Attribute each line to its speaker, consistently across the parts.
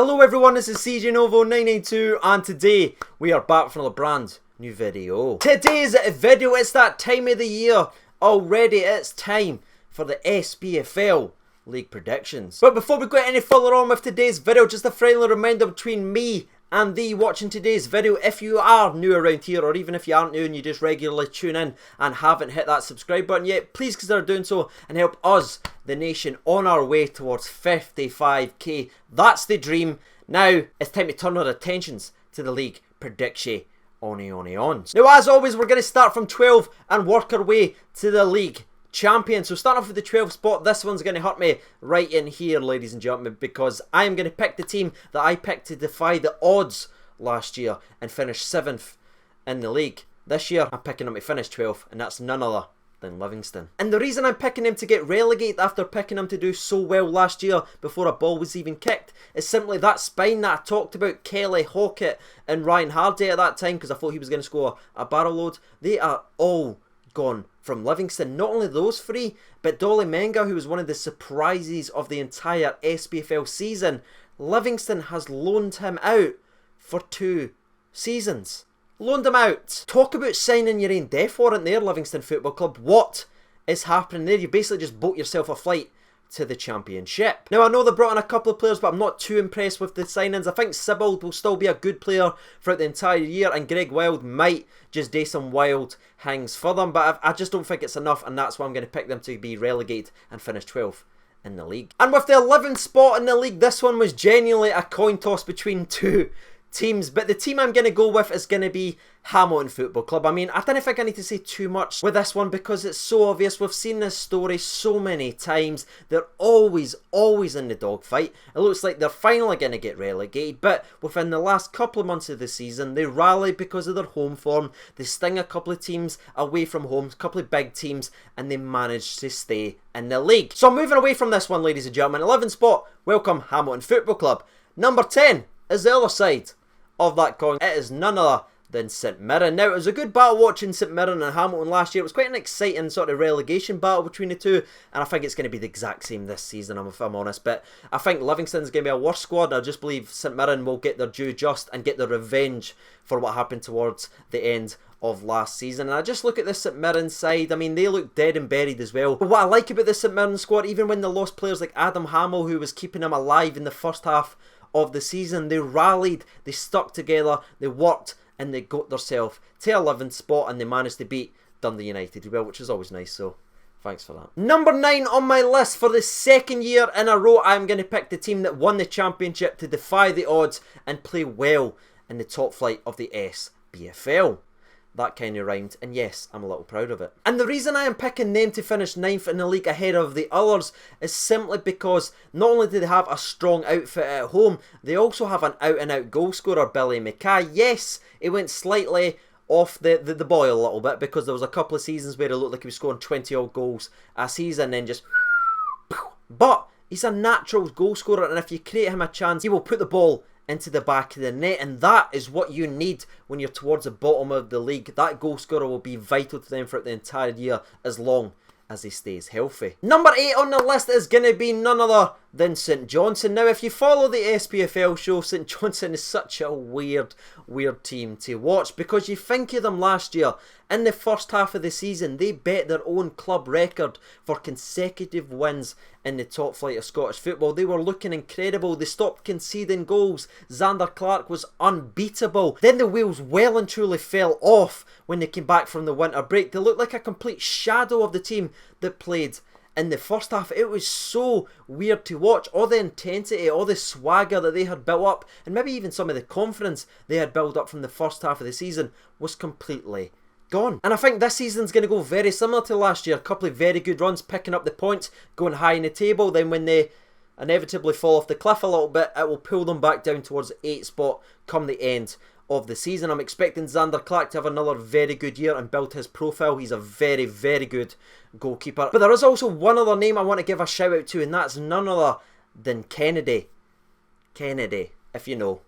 Speaker 1: Hello everyone, this is CJ Novo 992 and today we are back for another brand new video. Today's video, it's that time of the year already. It's time for the Spfl League predictions. But before we get any further on with today's video, just a friendly reminder between me and thee watching today's video. If you are new around here, or even if you aren't new and you just regularly tune in and haven't hit that subscribe button yet, please consider doing so and help us, the nation, on our way towards 55k. That's the dream. Now it's time to turn our attentions to the league prediction on. Now, as always, we're going to start from 12 and work our way to the league champion. So starting off with the 12th spot, this one's going to hurt me right in here, ladies and gentlemen, because I am going to pick the team that I picked to defy the odds last year and finish 7th in the league. This year I'm picking them to finish 12th, and that's none other than Livingston. And the reason I'm picking him to get relegated after picking him to do so well last year before a ball was even kicked is simply that spine that I talked about, Kelly, Hockett and Ryan Hardy at that time, because I thought he was going to score a barrel load. They are all gone from Livingston. Not only those three, but Dolly Menga, who was one of the surprises of the entire SPFL season, Livingston has loaned him out for 2 seasons. Loaned him out. Talk about signing your own death warrant there, Livingston Football Club. What is happening there? You basically just booked yourself a flight to the championship. Now, I know they brought in a couple of players, but I'm not too impressed with the signings. I think Spfl will still be a good player throughout the entire year, and Greg Wild might just do some wild hangs for them, but I just don't think it's enough, and that's why I'm going to pick them to be relegated and finish 12th in the league. And with the 11th spot in the league, this one was genuinely a coin toss between two teams, but the team I'm going to go with is going to be Hamilton Football Club. I mean, I don't think I need to say too much with this one because it's so obvious. We've seen this story so many times. They're always in the dogfight. It looks like they're finally going to get relegated, but within the last couple of months of the season, they rallied because of their home form. They sting a couple of teams away from home, a couple of big teams, and they managed to stay in the league. So I'm moving away from this one, ladies and gentlemen. 11th spot, welcome Hamilton Football Club. Number 10 is the other side of that coin. It is none other than St Mirren. Now, it was a good battle watching St Mirren and Hamilton last year. It was quite an exciting sort of relegation battle between the two, and I think it's going to be the exact same this season, if I'm honest. But I think Livingston's going to be a worse squad. I just believe St Mirren will get their due just and get their revenge for what happened towards the end of last season. And I just look at the St Mirren side. I mean, they look dead and buried as well. But what I like about the St Mirren squad, even when they lost players like Adam Hamill, who was keeping them alive in the first half of the season, they rallied, they stuck together, they worked, and they got themselves to 11th spot, and they managed to beat Dundee United well, which is always nice, so thanks for that. Number 9 on my list, for the second year in a row, I'm going to pick the team that won the championship to defy the odds and play well in the top flight of the SPFL. That kind of rhymed, and yes, I'm a little proud of it. And the reason I am picking them to finish 9th in the league ahead of the others is simply because not only do they have a strong outfit at home, they also have an out-and-out goal scorer, Billy Mackay. Yes, it went slightly off the boil a little bit because there was a couple of seasons where it looked like he was scoring 20-odd goals a season and then just... But he's a natural goal scorer, and if you create him a chance, he will put the ball into the back of the net, and that is what you need when you're towards the bottom of the league. That goal scorer will be vital to them throughout the entire year as long as he stays healthy. Number 8 on the list is going to be none other than St Johnstone. Now, if you follow the SPFL show, St Johnstone is such a weird team to watch because you think of them last year. In the first half of the season, they bet their own club record for consecutive wins in the top flight of Scottish football. They were looking incredible. They stopped conceding goals. Xander Clark was unbeatable. Then the wheels well and truly fell off when they came back from the winter break. They looked like a complete shadow of the team that played in the first half. It was so weird to watch. All the intensity, all the swagger that they had built up, and maybe even some of the confidence they had built up from the first half of the season was completely gone. And I think this season's going to go very similar to last year. A couple of very good runs, picking up the points, going high in the table. Then when they inevitably fall off the cliff a little bit, it will pull them back down towards the 8th spot come the end of the season. I'm expecting Xander Clark to have another very good year and build his profile. He's a very good goalkeeper. But there is also one other name I want to give a shout out to, and that's none other than Kennedy. Kennedy, if you know,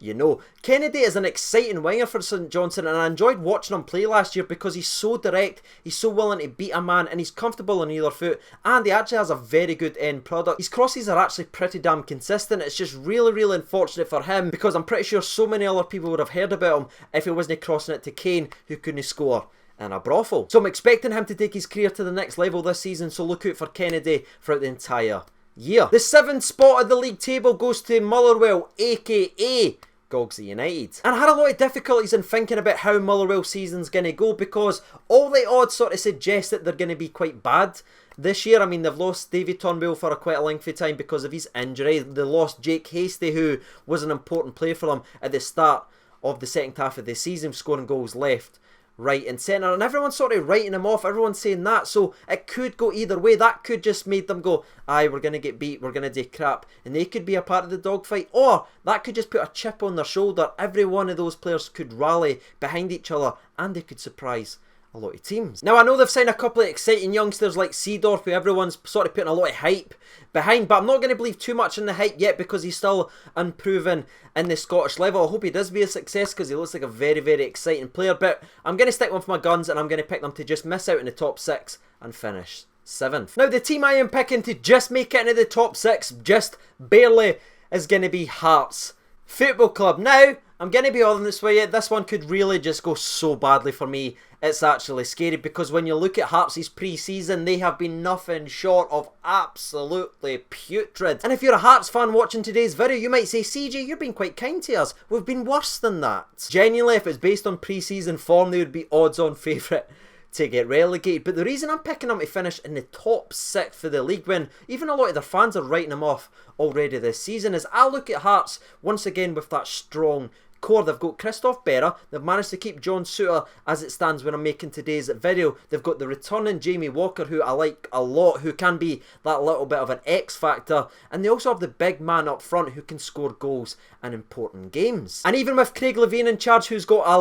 Speaker 1: you know. Kennedy is an exciting winger for St Johnstone, and I enjoyed watching him play last year because he's so direct, he's so willing to beat a man, and he's comfortable on either foot, and he actually has a very good end product. His crosses are actually pretty damn consistent. It's just really unfortunate for him because I'm pretty sure so many other people would have heard about him if he wasn't crossing it to Kane, who couldn't score in a brothel. So I'm expecting him to take his career to the next level this season, so look out for Kennedy throughout the entire year. The 7th spot of the league table goes to Motherwell, aka Gogsy United. And I had a lot of difficulties in thinking about how Motherwell's season's going to go because all the odds sort of suggest that they're going to be quite bad this year. I mean, they've lost David Turnbull for quite a lengthy time because of his injury. They lost Jake Hastie, who was an important player for them at the start of the second half of the season, scoring goals left, right and centre, and everyone's sort of writing him off, everyone's saying that, so it could go either way. That could just make them go, aye, we're going to get beat, we're going to do crap, and they could be a part of the dogfight, or that could just put a chip on their shoulder. Every one of those players could rally behind each other, and they could surprise a lot of teams. Now, I know they've signed a couple of exciting youngsters like Seedorf, who everyone's sort of putting a lot of hype behind, but I'm not going to believe too much in the hype yet because he's still unproven in the Scottish level. I hope he does be a success because he looks like a very exciting player, but I'm going to stick with my guns and I'm going to pick them to just miss out in the top 6 and finish 7th. Now, the team I am picking to just make it into the top 6, just barely, is going to be Hearts Football Club. Now, I'm going to be honest with you, this one could really just go so badly for me. It's actually scary because when you look at Hearts' pre-season, they have been nothing short of absolutely putrid. And if you're a Hearts fan watching today's video, you might say, CJ, you're being quite kind to us. We've been worse than that. Genuinely, if it's based on pre-season form, they would be odds-on favourite to get relegated. But the reason I'm picking them to finish in the top 6 for the league, when even a lot of their fans are writing them off already this season, is I look at Hearts once again with that strong core. They've got Christoph Berra, they've managed to keep John Souttar as it stands when I'm making today's video. They've got the returning Jamie Walker, who I like a lot, who can be that little bit of an X factor, and they also have the big man up front who can score goals in important games. And even with Craig Levein in charge, who's got a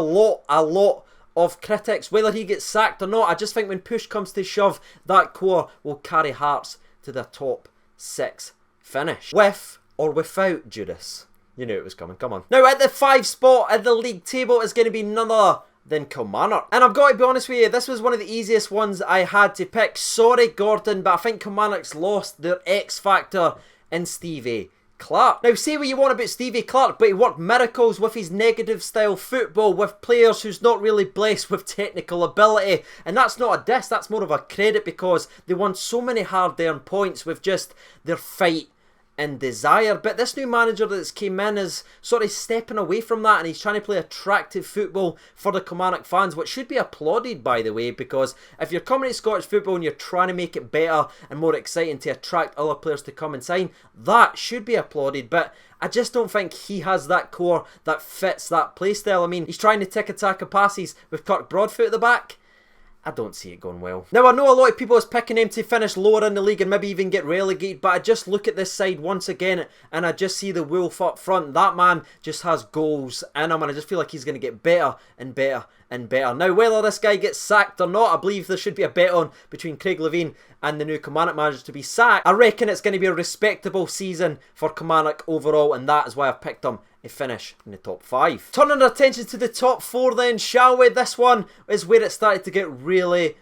Speaker 1: lot of critics, whether he gets sacked or not, I just think when push comes to shove, that core will carry Hearts to the top 6 finish. With or without Judas. You knew it was coming, come on. Now, at the 5th spot at the league table is going to be none other than Kilmarnock. And I've got to be honest with you, this was one of the easiest ones I had to pick. Sorry, Gordon, but I think Kilmarnock's lost their X factor in Stevie Clark. Now, say what you want about Stevie Clark, but he worked miracles with his negative style football with players who's not really blessed with technical ability. And that's not a diss, that's more of a credit because they won so many hard-earned points with just their fight and desire. But this new manager that's came in is sort of stepping away from that, and he's trying to play attractive football for the Kilmarnock fans, which should be applauded, by the way, because if you're coming to Scottish football and you're trying to make it better and more exciting to attract other players to come and sign, that should be applauded. But I just don't think he has that core that fits that play style. I mean, he's trying to tick-a-tack passes with Kirk Broadfoot at the back. I don't see it going well. Now, I know a lot of people is picking him to finish lower in the league and maybe even get relegated, but I just look at this side once again and I just see the wolf up front. That man just has goals in him, and I just feel like he's going to get better and better and better. Now, whether this guy gets sacked or not, I believe there should be a bet on between Craig Levein and the new Kilmarnock manager to be sacked. I reckon it's going to be a respectable season for Kilmarnock overall, and that is why I've picked them to finish in the top 5. Turning our attention to the top 4 then, shall we? This one is where it started to get really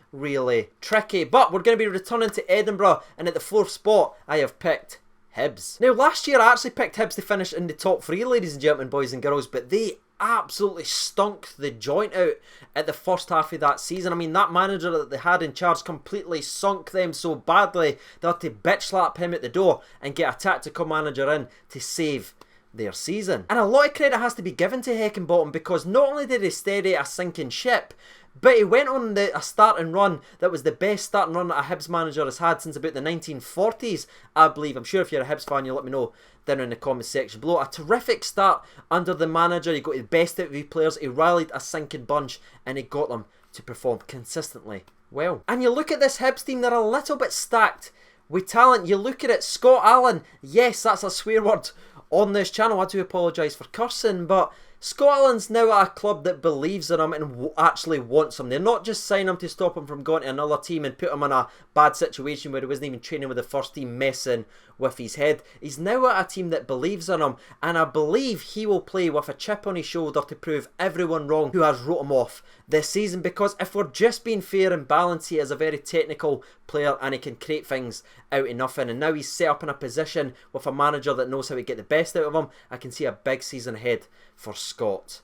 Speaker 1: tricky. But we're going to be returning to Edinburgh, and at the 4th spot, I have picked Hibs. Now, last year I actually picked Hibs to finish in the top 3, ladies and gentlemen, boys and girls, but they absolutely stunk the joint out at the first half of that season. I mean, that manager that they had in charge completely sunk them so badly they had to bitch slap him at the door and get a tactical manager in to save their season. And a lot of credit has to be given to Heckingbottom because not only did he steady a sinking ship, but he went on a starting run that was the best starting run that a Hibs manager has had since about the 1940s, I believe. I'm sure if you're a Hibs fan, you'll let me know down in the comments section below. A terrific start under the manager. He got the best out of his players. He rallied a sinking bunch and he got them to perform consistently well. And you look at this Hibs team, they're a little bit stacked with talent. You look at it, Scott Allen, yes, that's a swear word on this channel. I do apologise for cursing, but Scotland's now at a club that believes in him and actually wants him. They're not just signing him to stop him from going to another team and put him in a bad situation where he wasn't even training with the first team, messing with his head. He's now at a team that believes in him, and I believe he will play with a chip on his shoulder to prove everyone wrong who has wrote him off this season, because if we're just being fair and balanced, he is a very technical player and he can create things out of nothing, and now he's set up in a position with a manager that knows how to get the best out of him. I can see a big season ahead for Scott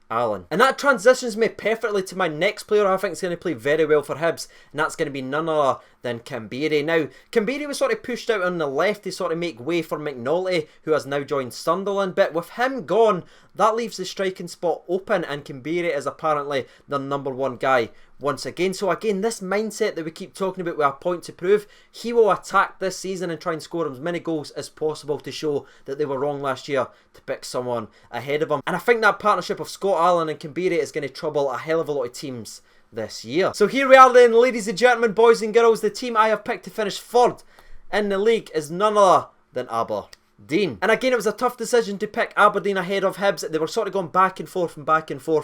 Speaker 1: Allan. And that transitions me perfectly to my next player I think is going to play very well for Hibs, and that's going to be none other than Kambiri. Now, Kambiri was sort of pushed out on the left to sort of make way for McNulty, who has now joined Sunderland, but with him gone, that leaves the striking spot open, and Kambiri is apparently the #1 guy once again. So again, this mindset that we keep talking about with a point to prove, he will attack this season and try and score as many goals as possible to show that they were wrong last year to pick someone ahead of him. And I think that partnership of Scott Allan and Kambiri is going to trouble a hell of a lot of teams this year. So here we are then, ladies and gentlemen, boys and girls. The team I have picked to finish 3rd in the league is none other than Aberdeen. And again, it was a tough decision to pick Aberdeen ahead of Hibs. They were sort of going back and forth,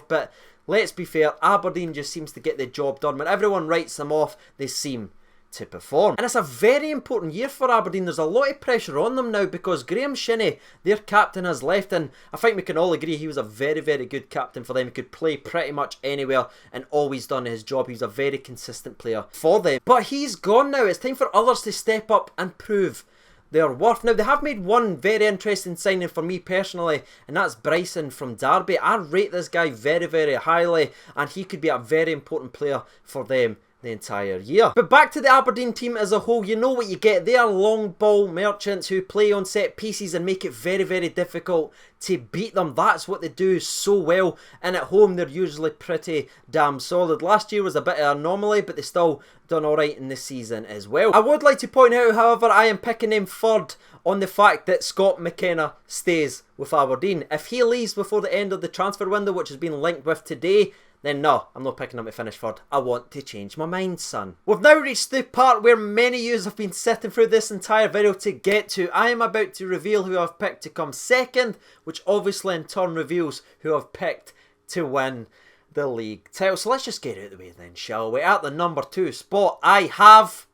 Speaker 1: but let's be fair, Aberdeen just seems to get the job done. When everyone writes them off, they seem to perform. And it's a very important year for Aberdeen. There's a lot of pressure on them now because Graham Shinney, their captain, has left, and I think we can all agree he was a very, very good captain for them. He could play pretty much anywhere and always done his job. He was a very consistent player for them. But he's gone now. It's time for others to step up and prove their worth. Now, they have made one very interesting signing for me personally, and that's Bryson from Derby. I rate this guy very, very highly, and he could be a very important player for them the entire year. But back to the Aberdeen team as a whole, you know what you get. They are long ball merchants who play on set pieces and make it very, very difficult to beat them. That's what they do so well, and at home they're usually pretty damn solid. Last year was a bit of an anomaly, but they still done alright in this season as well. I would like to point out, however, I am picking him 3rd on the fact that Scott McKenna stays with Aberdeen. If he leaves before the end of the transfer window, which has been linked with today, then no, I'm not picking him to finish 3rd. I want to change my mind, son. We've now reached the part where many of you have been sitting through this entire video to get to. I am about to reveal who I've picked to come 2nd, which obviously in turn reveals who I've picked to win the league title. So let's just get out of the way then, shall we? At the #2 spot, I have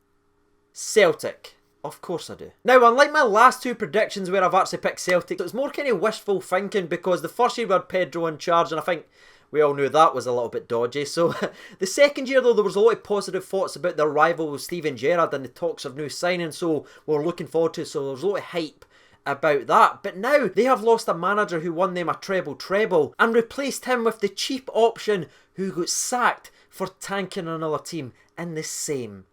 Speaker 1: Celtic. Of course I do. Now, unlike my last 2 predictions where I've actually picked Celtic, it's more kind of wishful thinking because the first year we had Pedro in charge, and I think we all knew that was a little bit dodgy. So the second year though, there was a lot of positive thoughts about their rival with Steven Gerrard and the talks of new signing, so we're looking forward to it. So there was a lot of hype about that. But now they have lost a manager who won them a treble and replaced him with the cheap option who got sacked for tanking another team in the same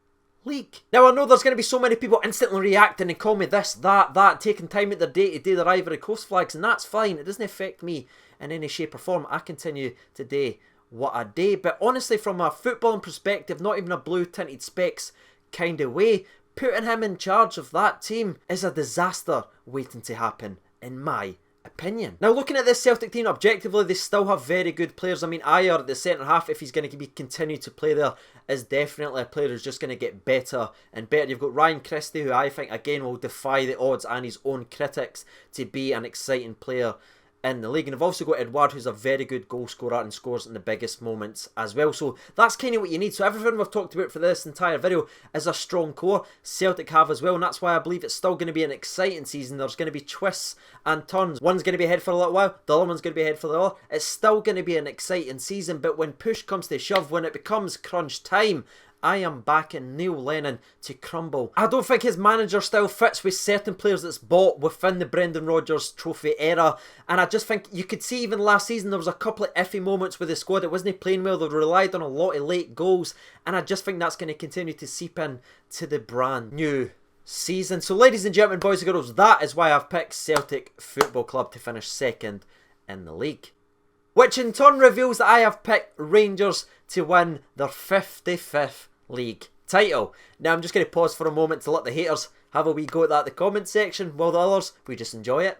Speaker 1: league. Now, I know there's going to be so many people instantly reacting and call me this, that, taking time at their day to do their Ivory Coast flags, and that's fine. It doesn't affect me in any shape or form. I continue today what a day. But honestly, from a footballing perspective, not even a blue tinted specs kind of way, putting him in charge of that team is a disaster waiting to happen, in my opinion. Now, looking at this Celtic team objectively, they still have very good players. I mean, Ayer at the centre half, if he's going to continue to play there, is definitely a player who's just going to get better and better. You've got Ryan Christie, who I think again will defy the odds and his own critics to be an exciting player in the league. And I've also got Edouard, who's a very good goal scorer and scores in the biggest moments as well. So that's kind of what you need. So everything we've talked about for this entire video is a strong core. Celtic have as well, and that's why I believe it's still going to be an exciting season. There's going to be twists and turns. One's going to be ahead for a little while, the other one's going to be ahead for the other. It's still going to be an exciting season, but when push comes to shove, when it becomes crunch time, I am backing Neil Lennon to crumble. I don't think his manager style fits with certain players that's bought within the Brendan Rodgers trophy era, and I just think you could see even last season there was a couple of iffy moments with the squad. It wasn't playing well, they relied on a lot of late goals, and I just think that's going to continue to seep in to the brand new season. So ladies and gentlemen, boys and girls, that is why I've picked Celtic Football Club to finish 2nd in the league, which in turn reveals that I have picked Rangers to win their 55th league title. Now I'm just going to pause for a moment to let the haters have a wee go at that in the comment section, while the others, we just enjoy it.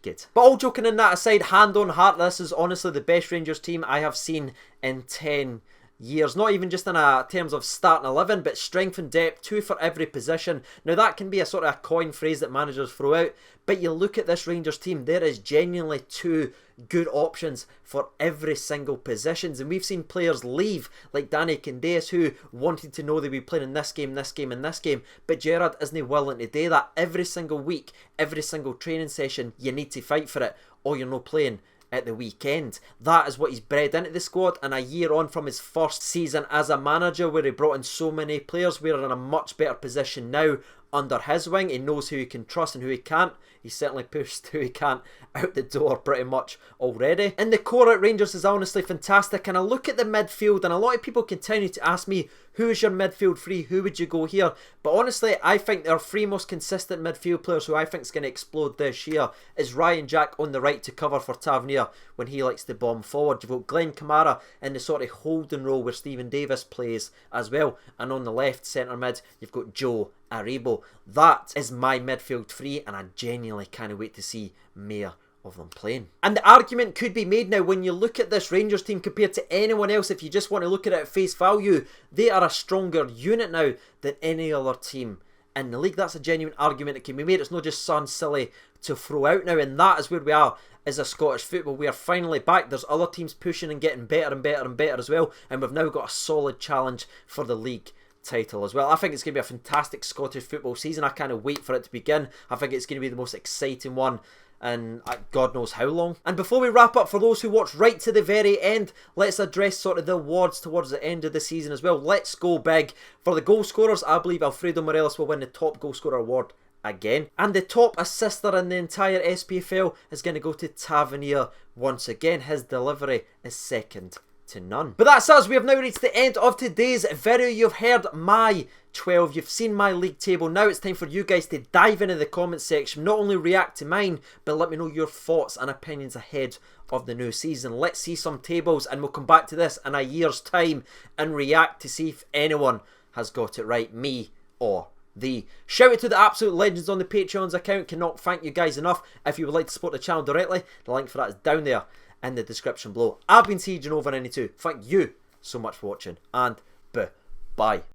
Speaker 1: Good. But all joking and that aside, hand on heart, this is honestly the best Rangers team I have seen in 10 years. Not even just in terms of starting 11, but strength and depth, 2 for every position. Now that can be a sort of a coin phrase that managers throw out, but you look at this Rangers team, there is genuinely 2 good options for every single positions, and we've seen players leave like Danny Candeias who wanted to know they'd be playing in this game, this game and this game, but Gerrard isn't willing to do that. Every single week, every single training session, you need to fight for it or you're not playing at the weekend. That is what he's bred into the squad, and a year on from his first season as a manager where he brought in so many players, we're in a much better position now under his wing. He knows who he can trust and who he can't. He's certainly pushed who he can't out the door pretty much already. And the core at Rangers is honestly fantastic, and I look at the midfield and a lot of people continue to ask me, who is your midfield three? Who would you go here? But honestly, I think there are 3 most consistent midfield players who I think is going to explode this year. Is Ryan Jack on the right to cover for Tavernier when he likes to bomb forward. You've got Glenn Kamara in the sort of holding role where Stephen Davis plays as well. And on the left centre mid, you've got Joe Aribo. That is my midfield 3, and I genuinely can't wait to see more of them playing. And the argument could be made now, when you look at this Rangers team compared to anyone else, if you just want to look at it at face value, they are a stronger unit now than any other team in the league. That's a genuine argument that can be made. It's not just something silly to throw out now, and that is where we are as a Scottish football. We are finally back. There's other teams pushing and getting better and better and better as well, and we've now got a solid challenge for the league title as well. I think it's going to be a fantastic Scottish football season. I can't wait for it to begin. I think it's going to be the most exciting one and God knows how long. And before we wrap up, for those who watch right to the very end, let's address sort of the awards towards the end of the season as well. Let's go big. For the goal scorers, I believe Alfredo Morelos will win the top goal scorer award again. And the top assister in the entire SPFL is going to go to Tavernier once again. His delivery is second to none. But that's us. We have now reached the end of today's video. You've heard my 12, you've seen my league table. Now it's time for you guys to dive into the comment section, not only react to mine, but let me know your thoughts and opinions ahead of the new season. Let's see some tables, and we'll come back to this in a year's time and react to see if anyone has got it right, me or thee. Shout out to the absolute legends on the Patreon's account. Cannot thank you guys enough. If you would like to support the channel directly, the link for that is down there in the description below. I've been CJNova92. Thank you so much for watching, and bye.